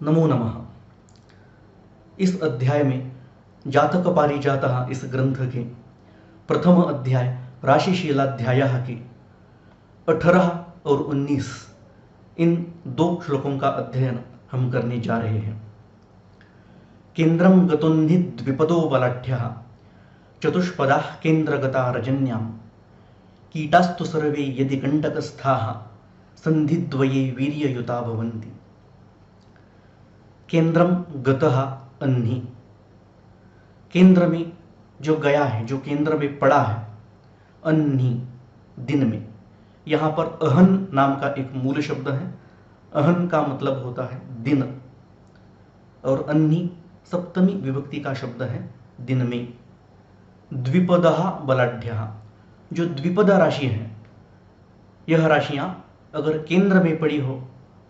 नमो नमः। इस अध्याय में जातक पारिजातः इस ग्रंथ के प्रथम अध्याय राशिशीलाध्याय के 18 और 19 इन दो श्लोकों का अध्ययन हम करने जा रहे हैं। केंद्रम गतोन्नि द्विपदो बलाढ्यः चतुष्पदाः केंद्रगता रजन्यां कीटास्तु सर्वे यदि कंटकस्थाः संधिद्वये वीर्ययुता भवन्ति। केंद्रम गतः अन्नि, केंद्र में जो गया है, जो केंद्र में पड़ा है, अन्नि दिन में। यहां पर अहन नाम का एक मूल शब्द है। अहन का मतलब होता है दिन और अन्नि सप्तमी विभक्ति का शब्द है दिन में। द्विपदः बलाढ्यः, जो द्विपद राशि है, यह राशियां अगर केंद्र में पड़ी हो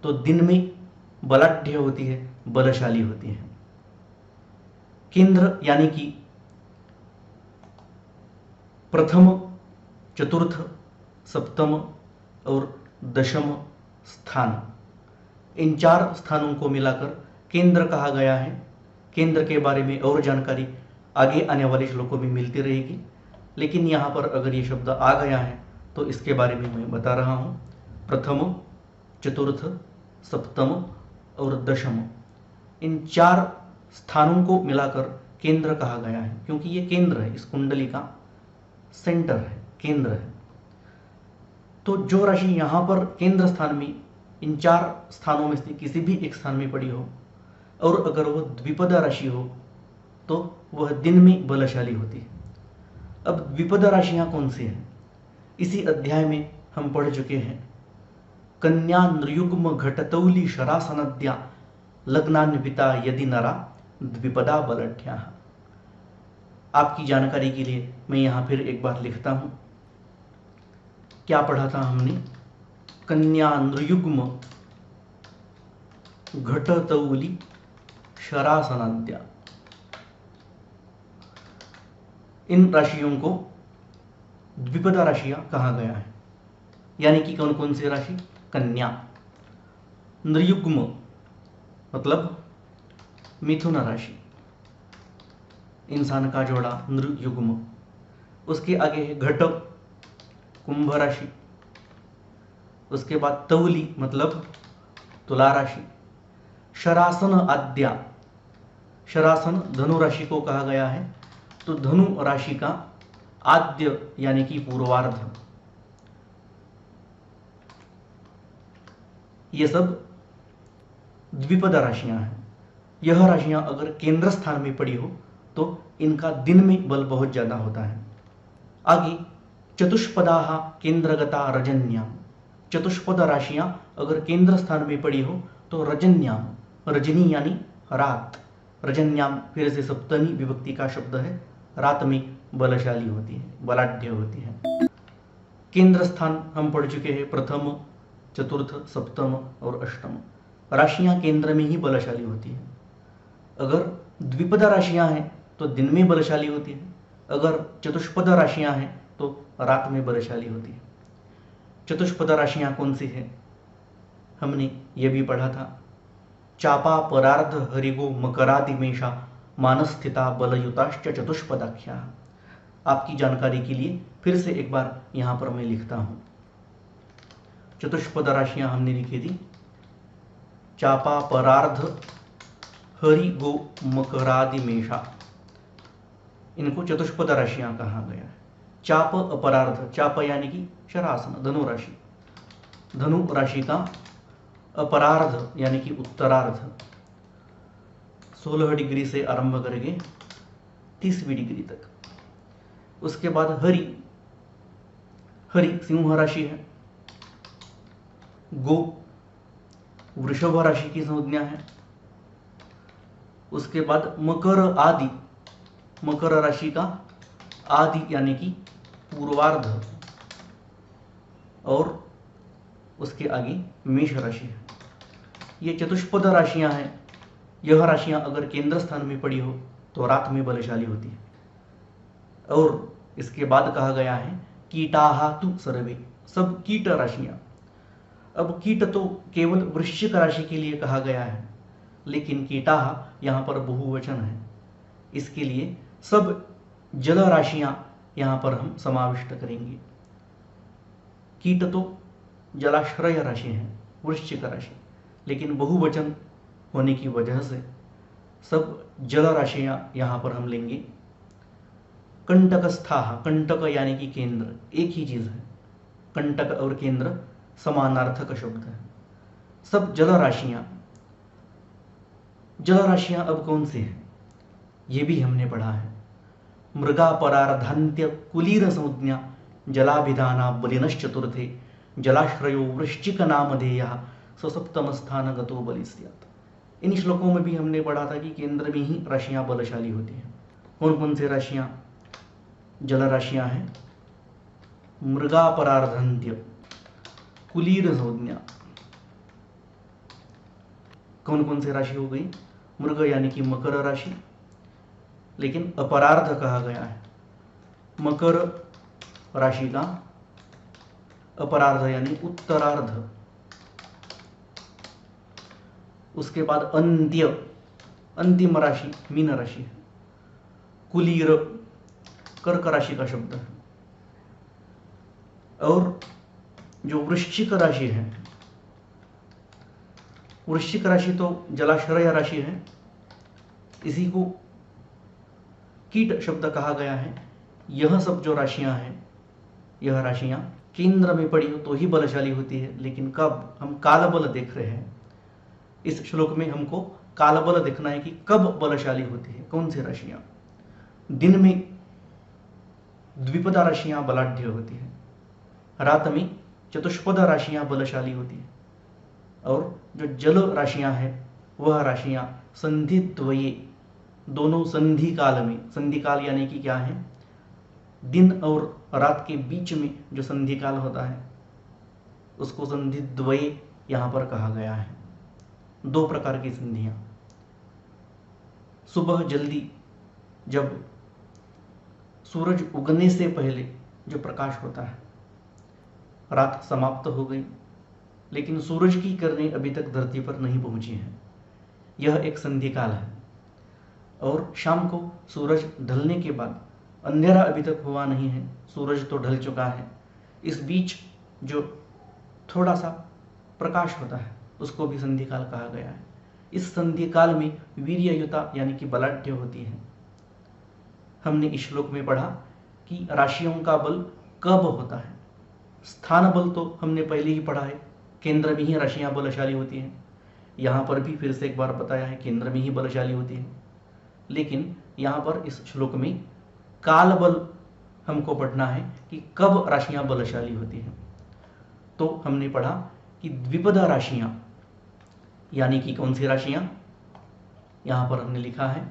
तो दिन में बलाढ्य होती है, बलशाली होती है। केंद्र यानी कि प्रथम, चतुर्थ, सप्तम और दशम स्थान, इन चार स्थानों को मिलाकर केंद्र कहा गया है। केंद्र के बारे में और जानकारी आगे आने वाले श्लोकों में मिलती रहेगी, लेकिन यहाँ पर अगर ये शब्द आ गया है तो इसके बारे में मैं बता रहा हूँ। प्रथम, चतुर्थ, सप्तम और दशम, इन चार स्थानों को मिलाकर केंद्र कहा गया है, क्योंकि ये केंद्र है, इस कुंडली का सेंटर है, केंद्र है। तो जो राशि यहाँ पर केंद्र स्थान में इन चार स्थानों में से किसी भी एक स्थान में पड़ी हो और अगर वह द्विपद राशि हो तो वह दिन में बलशाली होती है। अब द्विपद राशियां कौन सी हैं? इसी अध्याय में हम पढ़ चुके हैं। कन्या नृयुग्म घटतौली शरासनद्या लग्नान्विता यदि नरा द्विपदा बलाढ्या। आपकी जानकारी के लिए मैं यहां फिर एक बार लिखता हूं। क्या पढ़ा था हमने? कन्या नृयुग्म घटतौली शरासनाद्या, इन राशियों को द्विपदा राशियां कहा गया है। यानी कि कौन कौन सी राशि? कन्या, नृयुग्म मतलब मिथुन राशि, इंसान का जोड़ा नृयुग्म। उसके आगे है घट, कुंभ राशि। उसके बाद तौली मतलब तुला राशि। शरासन आद्या, शरासन धनु राशि को कहा गया है, तो धनु राशि का आद्य यानी कि पूर्वार्ध, ये सब द्विपद राशियां हैं। यह राशियां अगर केंद्र स्थान में पड़ी हो तो इनका दिन में बल बहुत ज्यादा होता है। आगे चतुष्पदाः केंद्रगता रजन्याम, चतुष्पद राशियां अगर केंद्र स्थान में पड़ी हो तो रजन्याम, रजनी यानी रात, रजन्याम फिर से सप्तमी विभक्ति का शब्द है, रात में बलशाली होती है, बलाढ्य होती है। केंद्र स्थान हम पढ़ चुके हैं, प्रथम, चतुर्थ, सप्तम और अष्टम। राशियां केंद्र में ही बलशाली होती है। अगर द्विपद राशियां हैं तो दिन में बलशाली होती है, अगर चतुष्पद राशियां हैं तो रात में बलशाली होती है। चतुष्पद राशियां कौन सी है? हमने ये भी पढ़ा था। चापा परार्ध हरिगो मकरादि मेषा मानस्थिता बलयुताश्च चतुष्पदाख्या। आपकी जानकारी के लिए फिर से एक बार यहां पर मैं लिखता हूं। चतुष्पद राशियां हमने लिखी थी। चापा परार्ध हरि गो मकरादि मेषा, इनको चतुष्पद राशियां कहा गया है। चाप अपरार्ध, चाप यानी कि शरासन, धनु राशि, धनु राशि का अपरार्ध यानी कि उत्तरार्ध 16 डिग्री से आरंभ करके 30वीं डिग्री तक। उसके बाद हरि, हरि सिंह राशि है। गो वृषभ राशि की संज्ञा है। उसके बाद मकर आदि, मकर राशि का आदि यानी कि पूर्वार्ध, और उसके आगे मेष राशि है। ये चतुष्पद राशियां हैं। यह राशियां अगर केंद्र स्थान में पड़ी हो तो रात में बलशाली होती है। और इसके बाद कहा गया है कीटाहा तु सर्वे, सब कीट राशियां। अब कीट तो केवल वृश्चिक राशि के लिए कहा गया है, लेकिन कीटाः यहाँ पर बहुवचन है, इसके लिए सब जल राशियां यहाँ पर हम समाविष्ट करेंगे। कीट तो जलाश्रय राशि है, वृश्चिक राशि, लेकिन बहुवचन होने की वजह से सब जल राशियां यहाँ पर हम लेंगे। कंटकस्थाः, कंटक यानी कि केंद्र, एक ही चीज है। कंटक और केंद्र समानार्थक शब्द है। सब जल राशियां अब कौन सी हैं, ये भी हमने पढ़ा है। मृगा परार्धान्त्य कुलीर संज्ञा जलाभिधाना बलिनश्चतुर्थे जलाश्रयो वृश्चिक नामधेयः ससप्तम स्थान गतो बलि स्यात्। इन श्लोकों में भी हमने पढ़ा था कि केंद्र में ही राशियां बलशाली होती हैं। कौन कौन सी राशियां जल राशियां हैं? मृगा परार्धन्त्य कुलीर संज्ञा, कौन कौन सी राशि हो गई? मृग यानी कि मकर राशि, लेकिन अपरार्ध कहा गया है। मकर राशि का अपरार्ध यानी उत्तरार्ध। उसके बाद अंत्य, अंतिम राशि मीन राशि है। कुलीर कर्क राशि का शब्द है। और जो वृश्चिक राशि है, वृश्चिक राशि तो जलाश्रय राशि है, इसी को कीट शब्द कहा गया है। यह सब जो राशियां हैं, यह राशियां केंद्र में पड़ी हो तो ही बलशाली होती है। लेकिन कब? हम कालबल देख रहे हैं। इस श्लोक में हमको कालबल देखना है कि कब बलशाली होती है, कौन सी राशियां। दिन में द्विपदा राशियां बलाढ्य होती है, रात में चतुष्पद राशियां बलशाली होती है, और जो जल राशियां हैं वह राशियां संधि द्वये, दोनों संधि काल में, संधि काल यानी कि क्या है? दिन और रात के बीच में जो संधि काल होता है उसको संधि द्वये यहां पर कहा गया है। दो प्रकार की संधियां। सुबह जल्दी, जब सूरज उगने से पहले जो प्रकाश होता है, रात समाप्त हो गई लेकिन सूरज की किरणें अभी तक धरती पर नहीं पहुंची हैं, यह एक संधि काल है। और शाम को सूरज ढलने के बाद, अंधेरा अभी तक हुआ नहीं है, सूरज तो ढल चुका है, इस बीच जो थोड़ा सा प्रकाश होता है उसको भी संधि काल कहा गया है। इस संधि काल में वीर्ययुता यानी कि बलाढ्य होती है। हमने इस श्लोक में पढ़ा कि राशियों का बल कब होता है। स्थान बल तो हमने पहले ही पढ़ा है, केंद्र में ही राशियां बलशाली होती हैं। यहां पर भी फिर से एक बार बताया है, केंद्र में ही बलशाली होती है। लेकिन यहां पर इस श्लोक में काल बल हमको पढ़ना है कि कब राशियां बलशाली होती हैं। तो हमने पढ़ा कि द्विपदा राशियां यानी कि कौन सी राशियां? यहां पर हमने लिखा है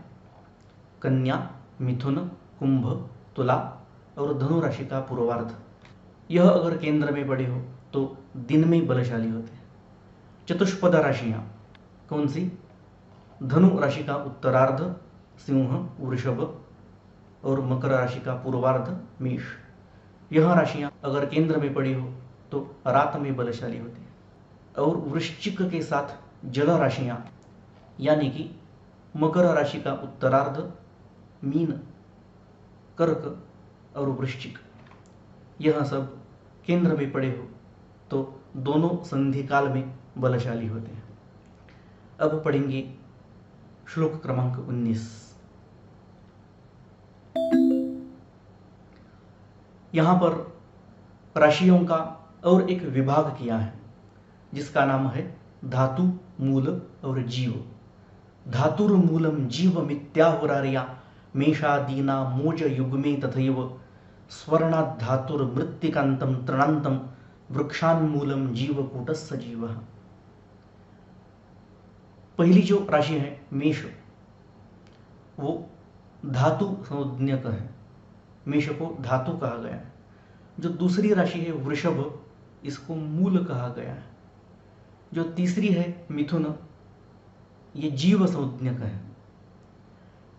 कन्या, मिथुन, कुंभ, तुला और धनु राशि का पूर्वार्ध। यह अगर केंद्र में पड़े हो तो दिन में बलशाली होते हैं। चतुष्पद राशियां कौन सी? धनु राशि का उत्तरार्ध सिंह, वृषभ और मकर राशि का पूर्वार्ध मेष। यह राशियां अगर केंद्र में पड़ी हो तो रात में बलशाली होती है। और वृश्चिक के साथ जल राशियां यानी कि मकर राशि का उत्तरार्ध, मीन, कर्क और वृश्चिक, यह सब केंद्र में पड़े हो तो दोनों संधि काल में बलशाली होते हैं। अब पढ़ेंगे श्लोक क्रमांक 19। यहां पर राशियों का और एक विभाग किया है जिसका नाम है धातु, मूल और जीव। धातुर्मूलम जीव मित्याहुरार्या मेषादीना मोज युग्मे तथैव स्वर्णात् धातुर्मृत्तिकान्तं तृणान्तं वृक्षान्मूलम जीवकूटस्य जीवः। पहली जो राशि है मेष, वो धातु संज्ञक है, मेष को धातु कहा गया है। जो दूसरी राशि है वृषभ, इसको मूल कहा गया है। जो तीसरी है मिथुन, ये जीव संज्ञक है।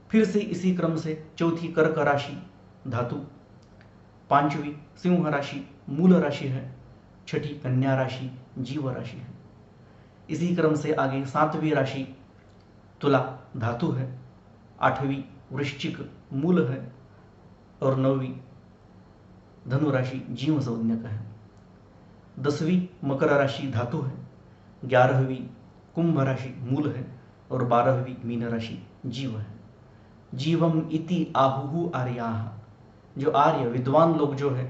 फिर से इसी क्रम से चौथी कर्क राशि धातु, पांचवी सिंह राशि मूल राशि है, छठी कन्या राशि जीव राशि है। इसी क्रम से आगे सातवीं राशि तुला धातु है, 8वीं वृश्चिक मूल है और 9वीं धनु राशि जीव संज्ञक है। 10वीं मकर राशि धातु है, 11वीं कुंभ राशि मूल है और 12वीं मीन राशि जीव है। जीवम इति आहुहु आर्याः, जो आर्य विद्वान लोग जो है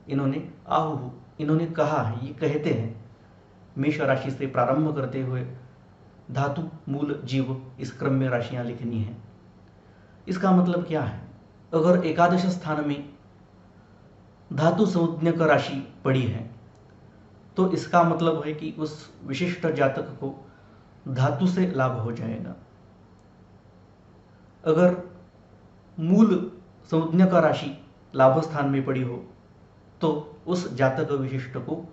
इन्होंने आहुहु, इन्होंने कहा है, ये कहते हैं। मेष राशि से प्रारंभ करते हुए धातु मूल जीव इस क्रम में राशियां लिखनी है। इसका मतलब क्या है? अगर एकादश स्थान में धातु संज्ञक राशि पड़ी है तो इसका मतलब है कि उस विशिष्ट जातक को धातु से लाभ हो जाएगा। अगर मूल संज्ञक राशि लाभ स्थान में पड़ी हो तो उस जातक विशिष्ट को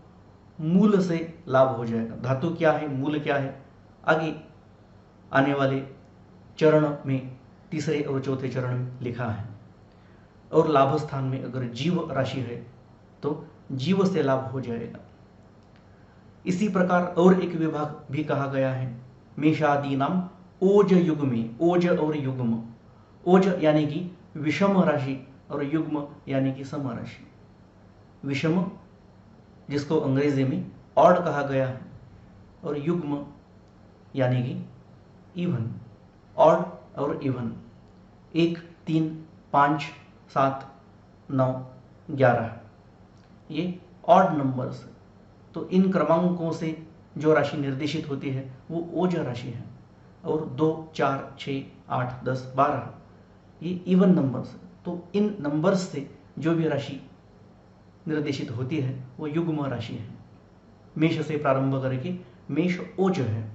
मूल से लाभ हो जाएगा। धातु क्या है, मूल क्या है, आगे आने वाले चरण में, तीसरे और चौथे चरण में लिखा है। और लाभ स्थान में अगर जीव राशि है तो जीव से लाभ हो जाएगा। इसी प्रकार और एक विभाग भी कहा गया है, मेषादि नाम ओज युग्मे, ओज और युग्म। ओज यानी कि विषम राशि और युग्म यानी कि सम राशि। विषम जिसको अंग्रेजी में ऑड कहा गया है और युग्म यानी कि इवन। ऑड और इवन 1, 3, 5, 7, 9, 11 ये ऑड नंबर्स है। तो इन क्रमांकों से जो राशि निर्देशित होती है वो ओज राशि है। और 2, 4, 6, 8, 10, 12 ये इवन नंबर्स है। तो इन नंबर्स से जो भी राशि निर्देशित होती है वो युग्म राशि है। मेष से प्रारंभ करके मेष ओज है,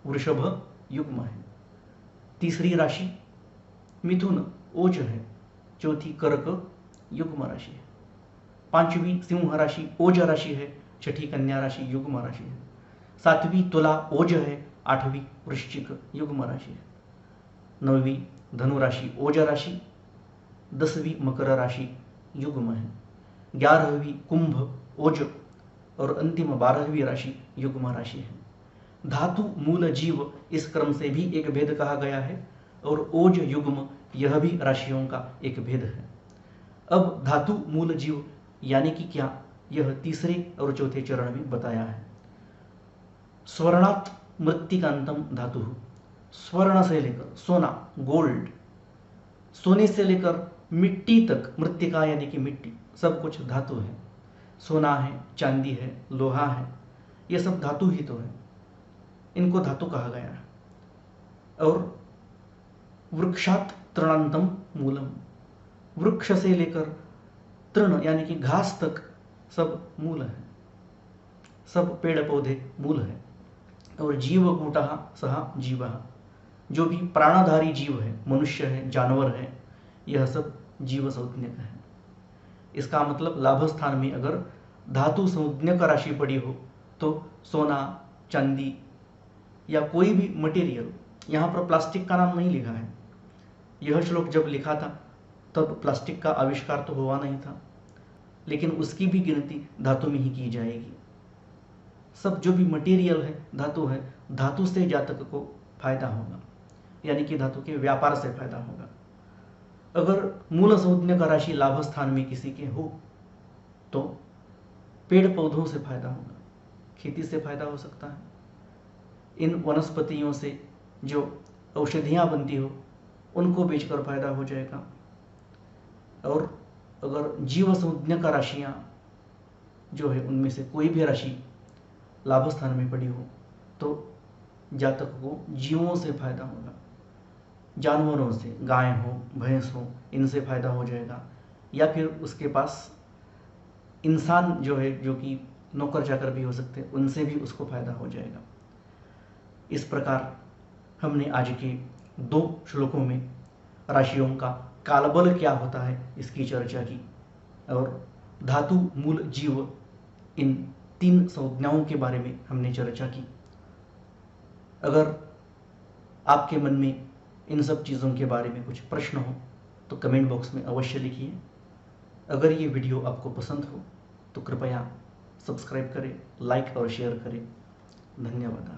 वृषभ युग्म है, तीसरी राशि मिथुन ओज है, चौथी कर्क युग्म राशि है, 5वीं सिंह राशि ओज राशि है, 6ठी कन्या राशि युग्म राशि है, 7वीं तुला ओज है, 8वीं वृश्चिक युग्म राशि है, 9वीं धनु राशि ओज राशि, 10वीं मकर राशि युग्म है, 11वीं कुंभ ओज और अंतिम 12वीं राशि युग्म राशि है। धातु मूल जीव इस क्रम से भी एक भेद कहा गया है और ओज युग्म यह भी राशियों का एक भेद है। अब धातु मूल जीव यानी कि क्या, यह तीसरे और चौथे चरण में बताया है। स्वर्णात् मृत्तिकांतम धातु, स्वर्ण से लेकर सोना गोल्ड, सोने से लेकर मिट्टी तक, मृत्तिका यानी कि मिट्टी, सब कुछ धातु है। सोना है, चांदी है, लोहा है, ये सब धातु ही तो है, इनको धातु कहा गया है। और वृक्षात तृणांतम मूलम, वृक्ष से लेकर तृण यानी कि घास तक सब मूल है, सब पेड़ पौधे मूल है। और जीवकूटः सह जीवः, जो भी प्राणधारी जीव है, मनुष्य है, जानवर है, यह सब जीव संज्ञक है। इसका मतलब लाभ स्थान में अगर धातु संज्ञक राशि पड़ी हो तो सोना, चांदी या कोई भी मटेरियल, यहाँ पर प्लास्टिक का नाम नहीं लिखा है। यह श्लोक जब लिखा था तब प्लास्टिक का आविष्कार तो हुआ नहीं था, लेकिन उसकी भी गिनती धातु में ही की जाएगी। सब जो भी मटेरियल है धातु है, धातु से जातक को फायदा होगा, यानी कि धातु के व्यापार से फायदा होगा। अगर मूल संज्ञक राशि लाभ स्थान में किसी के हो तो पेड़ पौधों से फायदा होगा, खेती से फायदा हो सकता है, इन वनस्पतियों से जो औषधियाँ बनती हो उनको बेचकर फायदा हो जाएगा। और अगर जीव संज्ञक राशियाँ जो है उनमें से कोई भी राशि लाभ स्थान में पड़ी हो तो जातक को जीवों से फायदा होगा, जानवरों से, गाय हो, भैंस हो, इनसे फायदा हो जाएगा। या फिर उसके पास इंसान जो है, जो कि नौकर चाकर भी हो सकते हैं, उनसे भी उसको फायदा हो जाएगा। इस प्रकार हमने आज के 2 श्लोकों में राशियों का कालबल क्या होता है इसकी चर्चा की और धातु मूल जीव इन 3 संज्ञाओं के बारे में हमने चर्चा की। अगर आपके मन में इन सब चीज़ों के बारे में कुछ प्रश्न हो तो कमेंट बॉक्स में अवश्य लिखिए। अगर ये वीडियो आपको पसंद हो तो कृपया सब्सक्राइब करें, लाइक और शेयर करें। धन्यवाद।